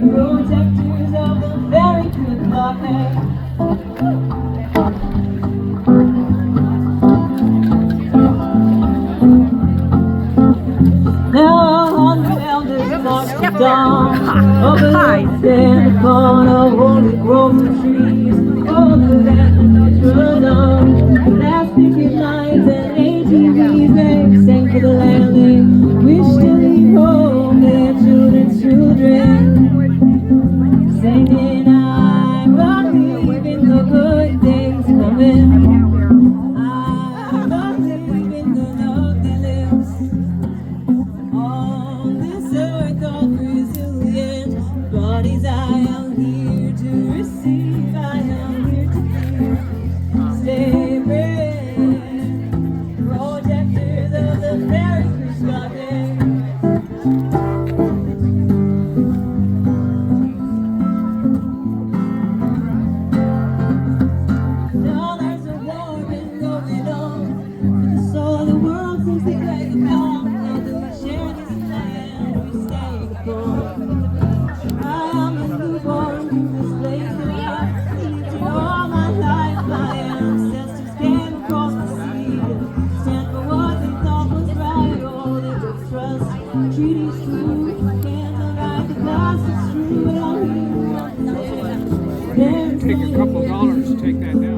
Protectors of the very good luck. Now 100 elders march the dawn over the stand upon a holy grove of trees, older than Notre-Dame. Last picket lines and ATVs, they sang for the land they wish to leave home, their children's children, singing, I believe in the good things coming. I believe in the love that lives on this earth of resilient bodies. I am here to receive, I am here to give. Stay brave, protectors of the very Christ day. Now there's a war been going on, and the soul of the world seems to play upon. Share this land we stay upon. I am a newborn to this place that I see. All my life my ancestors came across the sea to stand for what they thought was right. Oh, they would trust treaties true. Can't write the past, it's true, but I'm here. Take a couple dollars to take that down.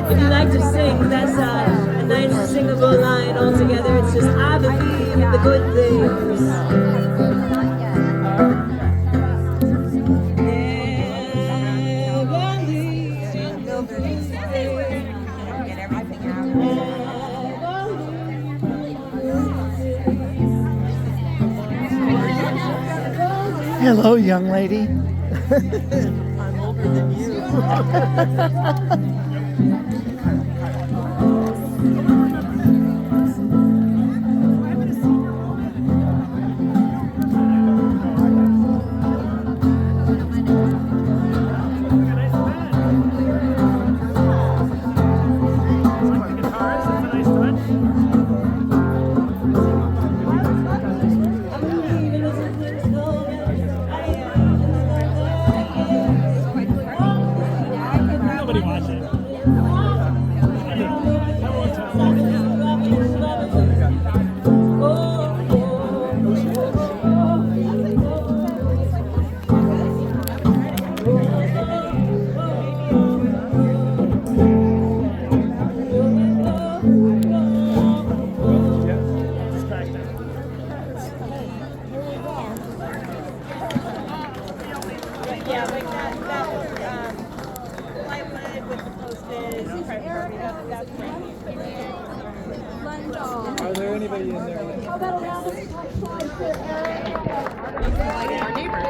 If you like to sing, that's a nice singable line altogether. It's just, I believe in the good things. Hello, young lady. I'm older than you. Nobody watches. How about a round of applause for Erica? Our neighbor.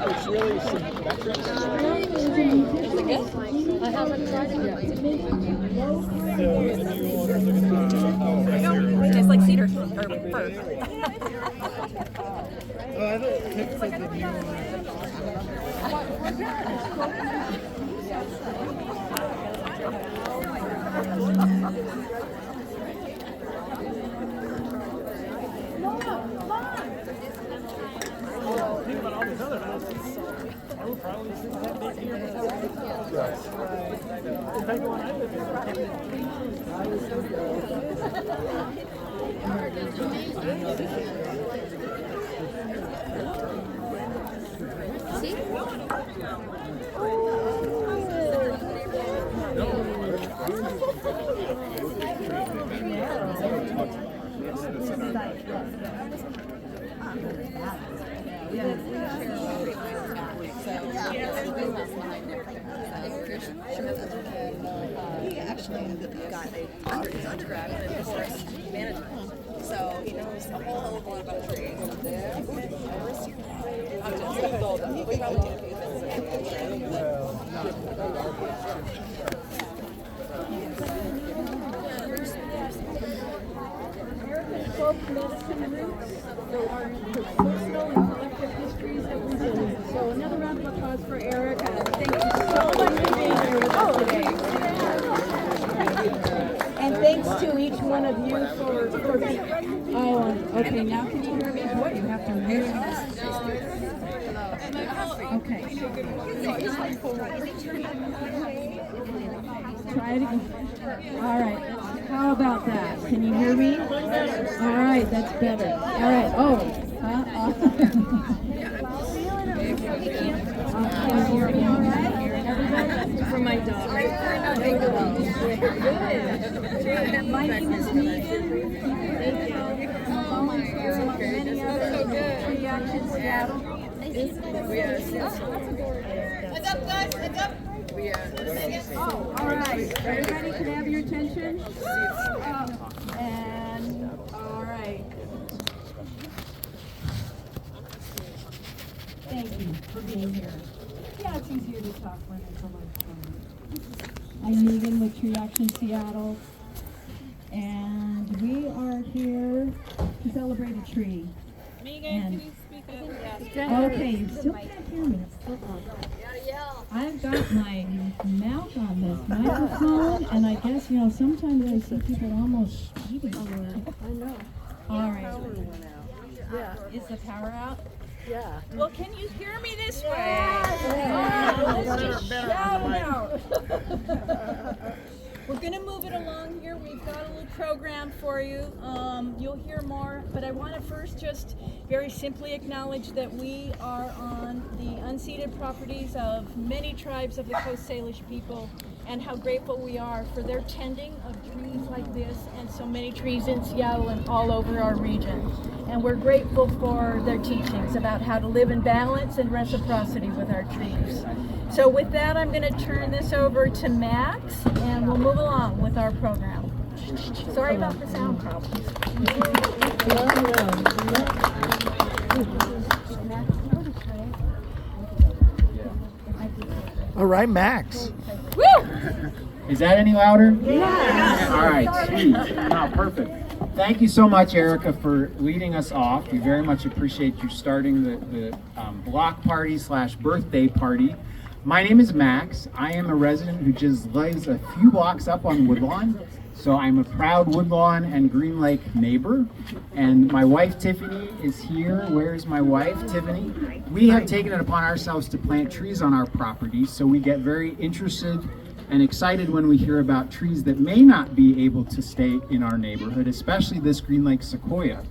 It's really symmetric. I haven't tried it yet. Tastes like cedar or fir. Oh, I thought Kip said the new one. He actually got his undergrad in forest management, so he knows a whole hell of a lot about trees. We probably need a few Folk medicine roots, so our personal and collective histories that we do. So another round of applause for Erica. Thank you so much for being here with us today. And thanks to each one of you for okay, now can you hear me? What, you have to mute? Okay. Try it again. All right. How about that? Can you hear me? All right, that's better. All right. Oh. Can you hear me all right? Everybody? For my dog. Good. My name is Megan. Thank you. Volunteer with many others in Tree Action Seattle. Heads up, guys! Heads up! Oh, all right. Everybody can have your attention. And all right. Thank you for being here. Yeah, it's easier to talk when it's a microphone. I'm Megan with Tree Action Seattle, and we are here to celebrate a tree. Megan, can you speak up? Okay, you still can't hear me. I've got my mouth on this microphone, and I guess, sometimes I see people almost eating. I know. All right. Yeah. Is the power out? Yeah. Well, can you hear me this way? Let's just shout out. We're going to move it along here. We've got a little program for you. You'll hear more, but I want to first just very simply acknowledge that we are on the unceded properties of many tribes of the Coast Salish people, and how grateful we are for their tending of trees like this and so many trees in Seattle and all over our region. And we're grateful for their teachings about how to live in balance and reciprocity with our trees. So with that, I'm going to turn this over to Max, and we'll move along with our program. Sorry about the sound problems. All right, Max. Woo! Is that any louder? Yeah. All right, sweet. Oh, perfect. Thank you so much, Erica, for leading us off. We very much appreciate you starting the block party / birthday party. My name is Max. I am a resident who just lives a few blocks up on Woodlawn. So I'm a proud Woodlawn and Greenlake neighbor. And my wife, Tiffany, is here. Where's my wife, Tiffany? We have taken it upon ourselves to plant trees on our property, so we get very interested and excited when we hear about trees that may not be able to stay in our neighborhood, especially this Greenlake sequoia.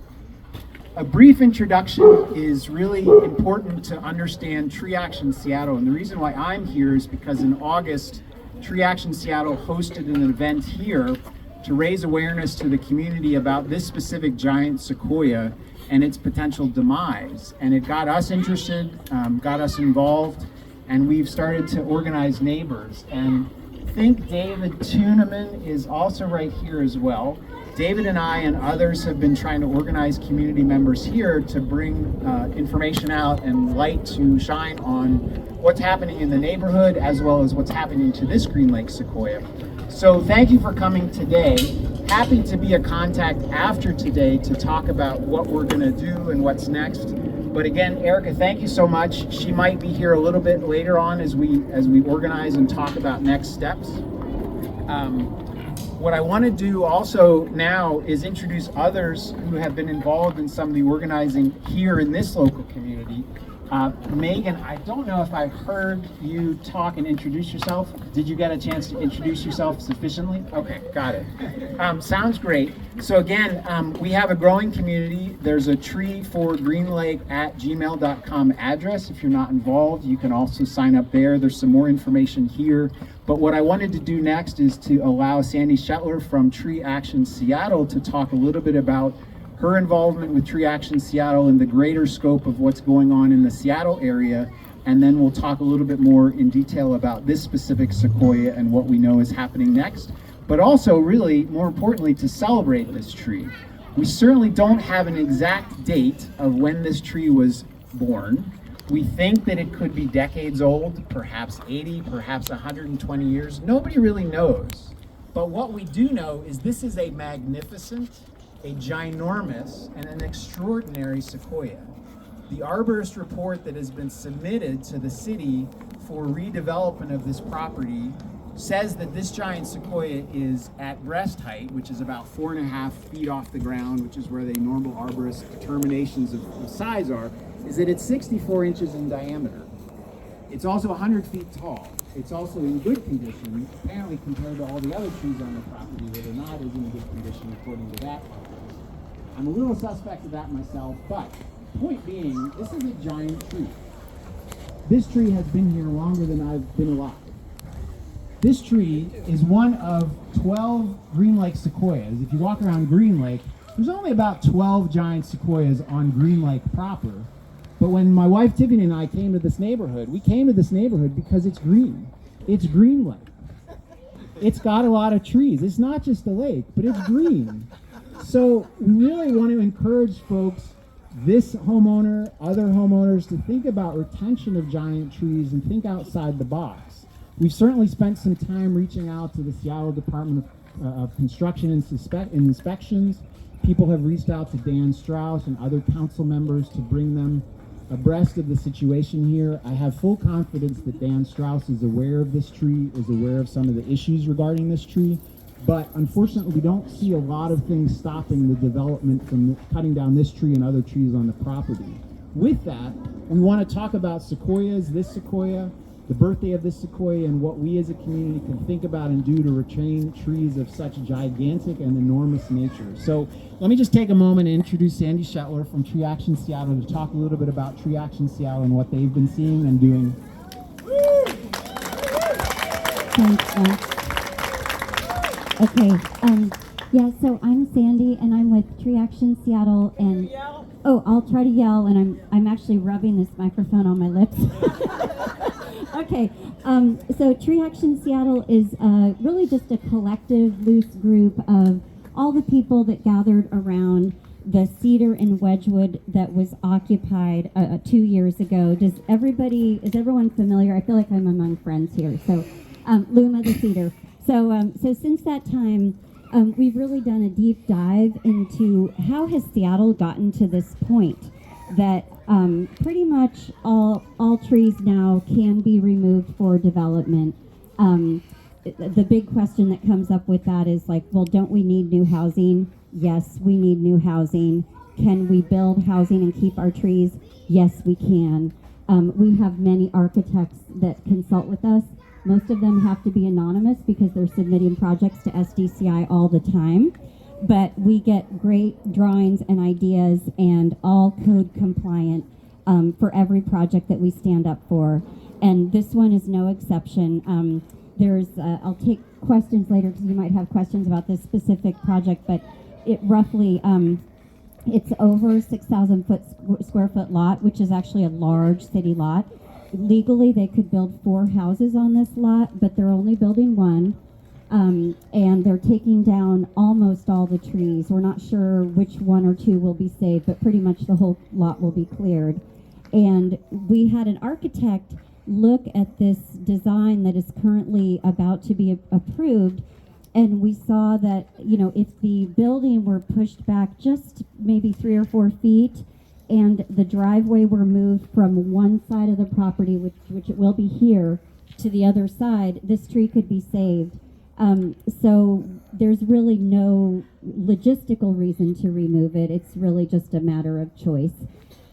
A brief introduction is really important to understand Tree Action Seattle, and the reason why I'm here is because in August, Tree Action Seattle hosted an event here to raise awareness to the community about this specific giant sequoia and its potential demise. And it got us interested, got us involved, and we've started to organize neighbors. And I think David Tuneman is also right here as well. David and I and others have been trying to organize community members here to bring information out and light to shine on what's happening in the neighborhood as well as what's happening to this Greenlake sequoia. So thank you for coming today. Happy to be a contact after today to talk about what we're going to do and what's next. But again, Erica, thank you so much. She might be here a little bit later on as we organize and talk about next steps. What I want to do also now is introduce others who have been involved in some of the organizing here in this local community. Megan, I don't know if I heard you talk and introduce yourself. Did you get a chance to introduce yourself sufficiently? Okay, got it. Sounds great. So again, we have a growing community. There's a treeforgreenlake@gmail.com address. If you're not involved, you can also sign up there. There's some more information here. But what I wanted to do next is to allow Sandy Shetler from Tree Action Seattle to talk a little bit about her involvement with Tree Action Seattle and the greater scope of what's going on in the Seattle area. And then we'll talk a little bit more in detail about this specific sequoia and what we know is happening next. But also, really, more importantly, to celebrate this tree. We certainly don't have an exact date of when this tree was born. We think that it could be decades old, perhaps 80, perhaps 120 years. Nobody really knows. But what we do know is this is a magnificent, a ginormous, and an extraordinary sequoia. The arborist report that has been submitted to the city for redevelopment of this property says that this giant sequoia is at breast height, which is about 4.5 feet off the ground, which is where the normal arborist determinations of size are, is that it's 64 inches in diameter. It's also 100 feet tall. It's also in good condition, apparently compared to all the other trees on the property that are not as in good condition according to that arborist. I'm a little suspect of that myself, but point being, this is a giant tree. This tree has been here longer than I've been alive. This tree is one of 12 Greenlake sequoias. If you walk around Greenlake, there's only about 12 giant sequoias on Greenlake proper. But when my wife Tiffany and I came to this neighborhood, we came to this neighborhood because it's green. It's Greenlake. It's got a lot of trees. It's not just a lake, but it's green. So we really want to encourage folks, this homeowner, other homeowners, to think about retention of giant trees and think outside the box. We've certainly spent some time reaching out to the Seattle Department of Construction and Inspections. People have reached out to Dan Strauss and other council members to bring them abreast of the situation here. I have full confidence that Dan Strauss is aware of this tree, is aware of some of the issues regarding this tree, but unfortunately we don't see a lot of things stopping the development from cutting down this tree and other trees on the property. With that, we want to talk about sequoias, this sequoia, the birthday of this sequoia, and what we as a community can think about and do to retain trees of such gigantic and enormous nature. So let me just take a moment and introduce Sandy Shetler from Tree Action Seattle to talk a little bit about Tree Action Seattle and what they've been seeing and doing. Thanks, Okay, yeah, so I'm Sandy and I'm with Tree Action Seattle, and I'll try to yell, and I'm actually rubbing this microphone on my lips. Okay, so Tree Action Seattle is really just a collective, loose group of all the people that gathered around the cedar in Wedgwood that was occupied 2 years ago. Is everyone familiar? I feel like I'm among friends here. So, Luma the cedar. So since that time, we've really done a deep dive into how has Seattle gotten to this point that pretty much all trees now can be removed for development. The big question that comes up with that is like, well, don't we need new housing? Yes, we need new housing. Can we build housing and keep our trees? Yes, we can. We have many architects that consult with us. Most of them have to be anonymous because they're submitting projects to SDCI all the time. But we get great drawings and ideas, and all code compliant for every project that we stand up for. And this one is no exception. I'll take questions later because you might have questions about this specific project, but it roughly, it's over 6,000 square foot lot, which is actually a large city lot. Legally, they could build 4 houses on this lot, but they're only building one. and they're taking down almost all the trees. We're not sure which one or two will be saved, but pretty much the whole lot will be cleared. And we had an architect look at this design that is currently about to be approved, and we saw that, you know, if the building were pushed back just maybe 3 or 4 feet, and the driveway were moved from one side of the property, which it will be here, to the other side, this tree could be saved. So there's really no logistical reason to remove it. It's really just a matter of choice.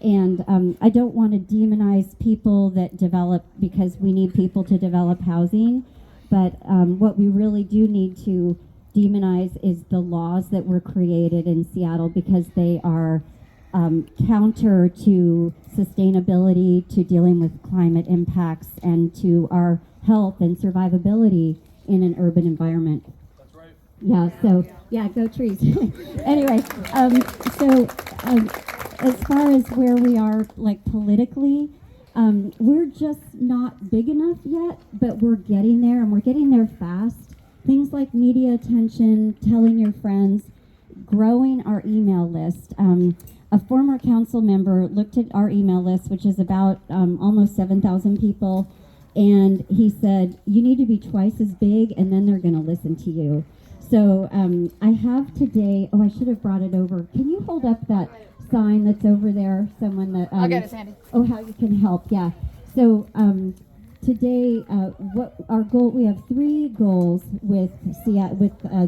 And I don't want to demonize people that develop, because we need people to develop housing. But what we really do need to demonize is the laws that were created in Seattle, because they are counter to sustainability, to dealing with climate impacts, and to our health and survivability in an urban environment. That's right. Yeah, so, yeah, go trees. Anyway, as far as where we are, like, politically, we're just not big enough yet, but we're getting there, and we're getting there fast. Things like media attention, telling your friends, growing our email list. A former council member looked at our email list, which is about almost 7,000 people, and he said, you need to be twice as big, and then they're going to listen to you. So I have today, oh, I should have brought it over. Can you hold up that sign that's over there? Someone that... I'll get it, Sandy. Oh, how you can help, yeah. So today, what our goal, we have 3 goals with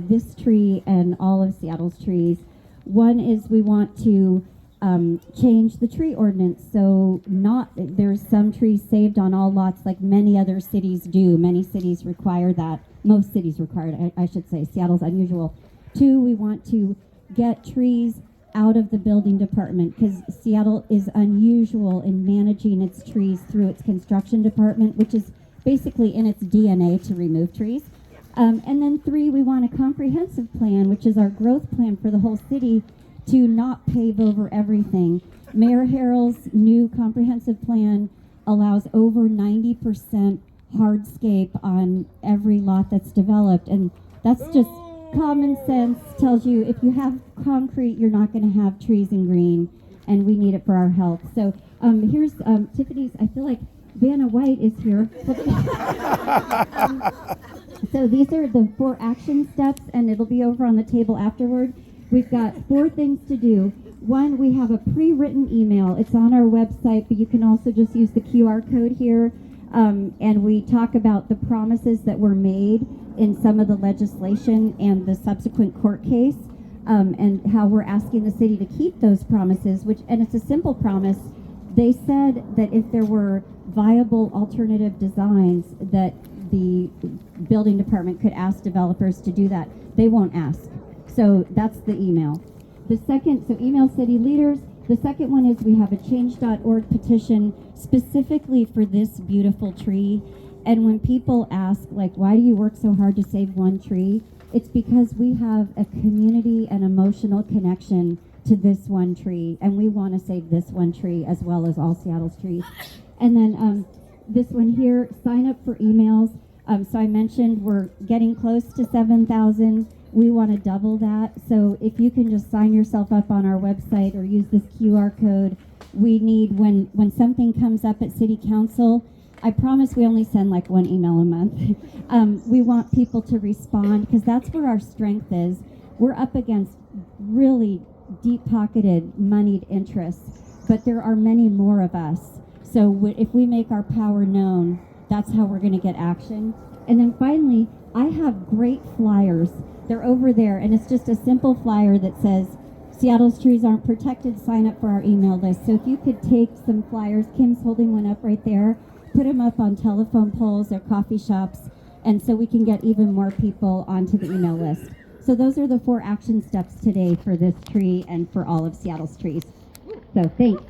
this tree and all of Seattle's trees. One is we want to change the tree ordinance, so there's some trees saved on all lots like many other cities do. Many cities require that. Most cities require it, I should say. Seattle's unusual. 2, we want to get trees out of the building department, because Seattle is unusual in managing its trees through its construction department, which is basically in its DNA to remove trees. And then 3, we want a comprehensive plan, which is our growth plan for the whole city, to not pave over everything. Mayor Harrell's new comprehensive plan allows over 90% hardscape on every lot that's developed, and that's just common sense. Tells you if you have concrete, you're not going to have trees and green, and we need it for our health. So here's Tiffany's. I feel like Vanna White is here. So these are the 4 action steps, and it'll be over on the table afterward. We've got 4 things to do. 1, we have a pre-written email. It's on our website, but you can also just use the QR code here. And we talk about the promises that were made in some of the legislation and the subsequent court case, and how we're asking the city to keep those promises, and it's a simple promise. They said that if there were viable alternative designs, that the building department could ask developers to do that. They won't ask. So that's the email. The second, so email city leaders. The second one is we have a change.org petition specifically for this beautiful tree. And when people ask, like, why do you work so hard to save one tree? It's because we have a community and emotional connection to this one tree, and we want to save this one tree as well as all Seattle's trees. And then this one here, sign up for emails. So I mentioned we're getting close to 7,000. We want to double that. So if you can just sign yourself up on our website or use this QR code, we need, when something comes up at City Council, I promise we only send like 1 email a month. We want people to respond, because that's where our strength is. We're up against really deep-pocketed, moneyed interests, but there are many more of us. So if we make our power known, that's how we're going to get action. And then finally, I have great flyers. They're over there, and it's just a simple flyer that says, Seattle's trees aren't protected, sign up for our email list. So if you could take some flyers, Kim's holding one up right there, put them up on telephone poles or coffee shops, and so we can get even more people onto the email list. So those are the 4 action steps today for this tree and for all of Seattle's trees. So thanks.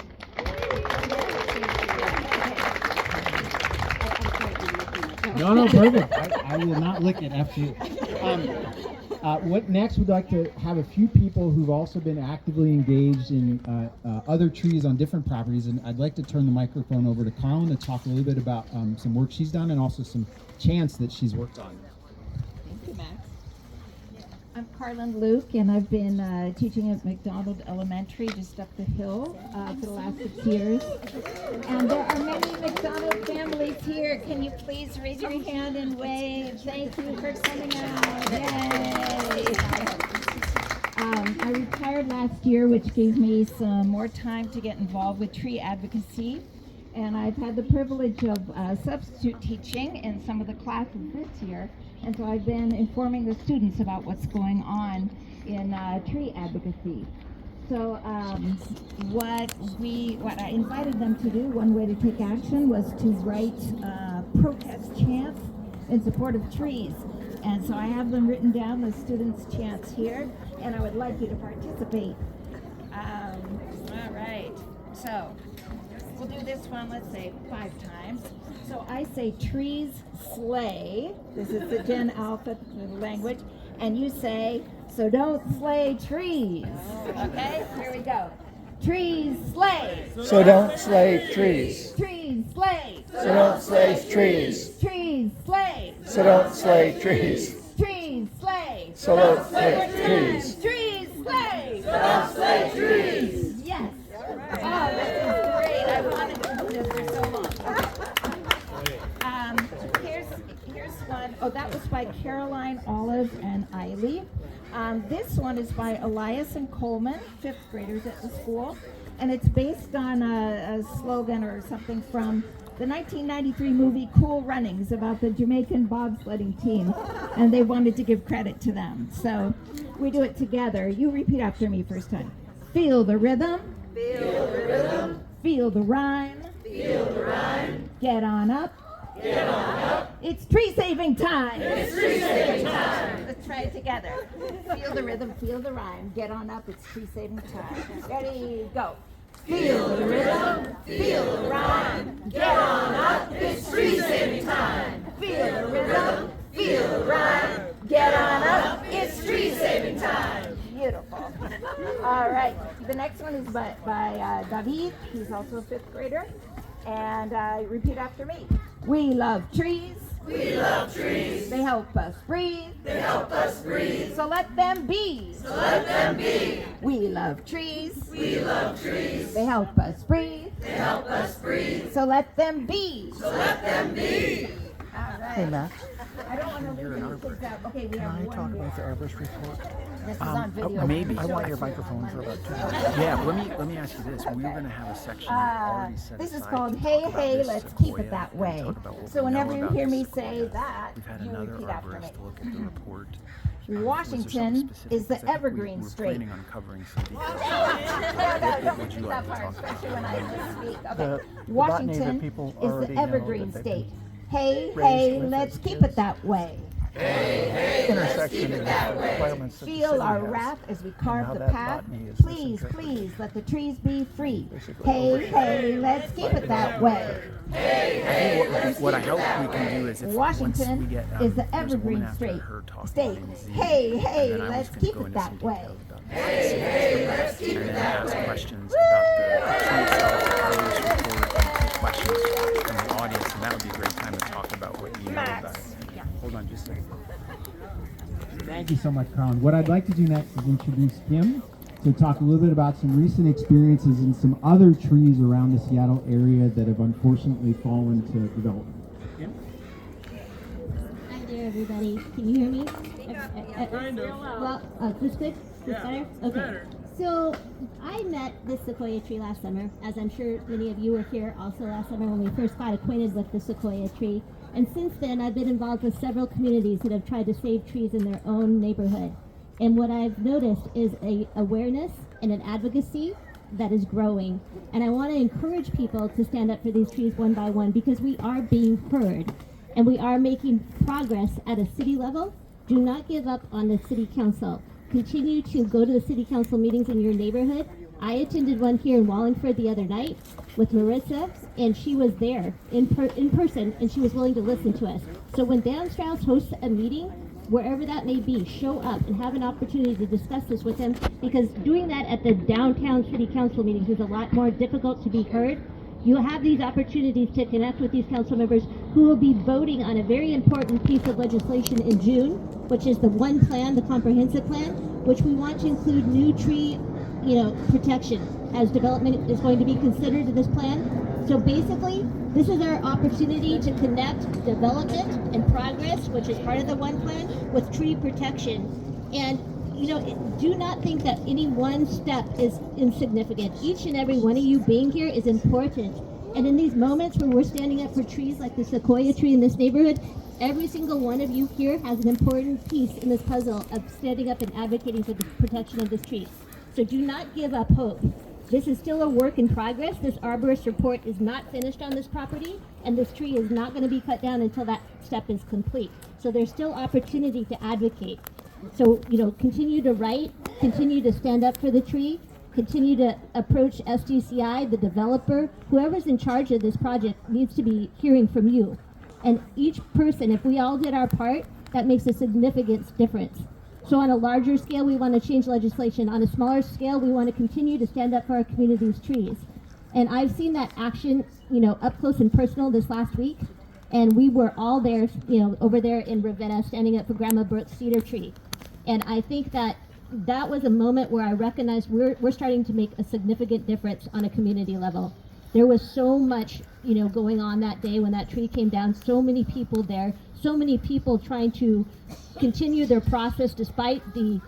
No, perfect. I will not lick it after you. What next? We'd like to have a few people who've also been actively engaged in other trees on different properties, and I'd like to turn the microphone over to Colin to talk a little bit about some work she's done and also some chants that she's worked on. you, Max. I'm Carlin Luke, and I've been teaching at McDonald Elementary just up the hill for the last 6 years. And there are many McDonald families here. Can you please raise your hand and wave? Thank you for coming out. Yay! I retired last year, which gave me some more time to get involved with tree advocacy. And I've had the privilege of substitute teaching in some of the classes this year. And so I've been informing the students about what's going on in tree advocacy. So what I invited them to do, one way to take action, was to write protest chants in support of trees. And so I have them written down, the students' chants here, and I would like you to participate. All right, so we'll do this one, let's say 5 times. So I say trees slay. This is the Gen Alpha language. And you say, so don't slay trees. Okay, here we go. Trees slay. So don't slay trees. Trees slay. So don't slay trees. Trees slay. So don't slay trees. Trees slay. So don't slay trees. Trees slay. So don't slay trees. Yes. Oh, this is great. I wanted to do this for so long. Here's one. Oh, that was by Caroline, Olive, and Eiley. This one is by Elias and Coleman, 5th graders at the school. And it's based on a slogan or something from the 1993 movie Cool Runnings about the Jamaican bobsledding team. And they wanted to give credit to them. So we do it together. You repeat after me first time. Feel the rhythm. Feel the rhythm. Feel the rhyme. Feel the rhyme. Get on up. Get on up. It's tree saving time. It's tree saving time. Let's try it together. Feel the rhythm, feel the rhyme. Get on up, it's tree saving time. Ready, go. Feel the rhythm. Feel the rhyme. Get on up. It's tree saving time. Feel the rhythm, Feel the rhyme. Get on up. It's tree saving time. beautiful. All right, the next one is by David. He's also a 5th grader. And repeat after me. We love trees. We love trees. They help us breathe. They help us breathe. So let them be. So let them be. We love trees. We love trees. They help us breathe. They help us breathe. So let them be. So let them be. All right. Hey, Max, I don't want to leave any kids out. Okay, we can have I one talk more. about the arborist report? This is on video. Maybe. I want your microphone for about 2 minutes. Yeah, let me ask you this. We were going to have a section already set This is aside called to Hey talk about Hey, this let's keep Sequoia it that and way. talk about what So we whenever know you about hear me Sequoia. say that, We've had you another repeat after me. arborist to look at the report. Washington is the evergreen we're state. planning on covering some details. Don't Would you repeat like that to part, talk about especially when I speak. The Okay. bot Washington native people is already the know evergreen that they've state. been Hey, raised hey, with let's as keep kids. it that way. intersection of the requirements that the city Feel our has. wrath as we how carve the that path. botany is Please, misinterpreted. please, let the trees be free. Basically, Hey, hey, let's keep it that way. I think what I hope we can do is if once we Washington get is the there's a woman evergreen after state. her talking State. about NZ, Hey, hey, and then I let's was gonna keep go it into some that way. details about the specifics, and then ask questions about the tree itself, the arborist report, and take questions from the audience, and that would be a great time to talk about what you know about it. Hold on just a second. Thank you so much, Colin. What I'd like to do next is introduce Kim to talk a little bit about some recent experiences in some other trees around the Seattle area that have unfortunately fallen to development. Kim? Hi there, everybody. Can you hear me? Well, is this good? Is this better? Okay. So I met this sequoia tree last summer, as I'm sure many of you were here also last summer when we first got acquainted with the sequoia tree. And since then, I've been involved with several communities that have tried to save trees in their own neighborhood. And what I've noticed is a awareness and an advocacy that is growing. And I want to encourage people to stand up for these trees one by one because we are being heard and we are making progress at a city level. Do not give up on the city council. Continue to go to the city council meetings in your neighborhood. I attended one here in Wallingford the other night with Marissa, and she was there in person, and she was willing to listen to us. So when Dan Strauss hosts a meeting, wherever that may be, show up and have an opportunity to discuss this with them, because doing that at the downtown city council meetings is a lot more difficult to be heard. you have these opportunities to connect with these council members who will be voting on a very important piece of legislation in June, which is the one plan, the comprehensive plan, which we want to include new tree, protection as development is going to be considered in this plan. So basically, this is our opportunity to connect development and progress, which is part of the one plan, with tree protection. And do not think that any one step is insignificant. Each and every one of you being here is important. And in these moments when we're standing up for trees like the sequoia tree in this neighborhood, every single one of you here has an important piece in this puzzle of standing up and advocating for the protection of this tree. So do not give up hope. This is still a work in progress. This arborist report is not finished on this property, and this tree is not going to be cut down until that step is complete. So there's still opportunity to advocate. So, continue to write, continue to stand up for the tree, continue to approach SDCI, the developer, whoever's in charge of this project needs to be hearing from you. And each person, if we all did our part, that makes a significant difference. So on a larger scale, we want to change legislation. On a smaller scale, we want to continue to stand up for our community's trees. And I've seen that action, up close and personal this last week. And we were all there, over there in Ravenna, standing up for Grandma Brooks' cedar tree. And I think that was a moment where I recognized we're starting to make a significant difference on a community level. There was so much, going on that day when that tree came down, so many people there, so many people trying to continue their process despite the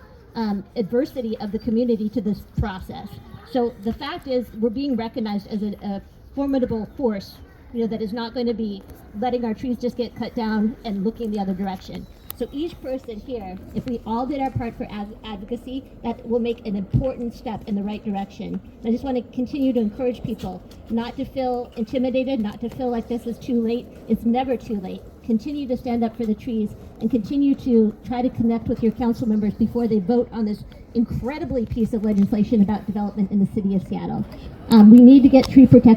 adversity of the community to this process. So the fact is we're being recognized as a formidable force, that is not going to be letting our trees just get cut down and looking the other direction. So each person here, if we all did our part for advocacy, that will make an important step in the right direction. I just want to continue to encourage people not to feel intimidated, not to feel like this is too late. It's never too late. Continue to stand up for the trees and continue to try to connect with your council members before they vote on this incredibly piece of legislation about development in the city of Seattle. We need to get tree protection.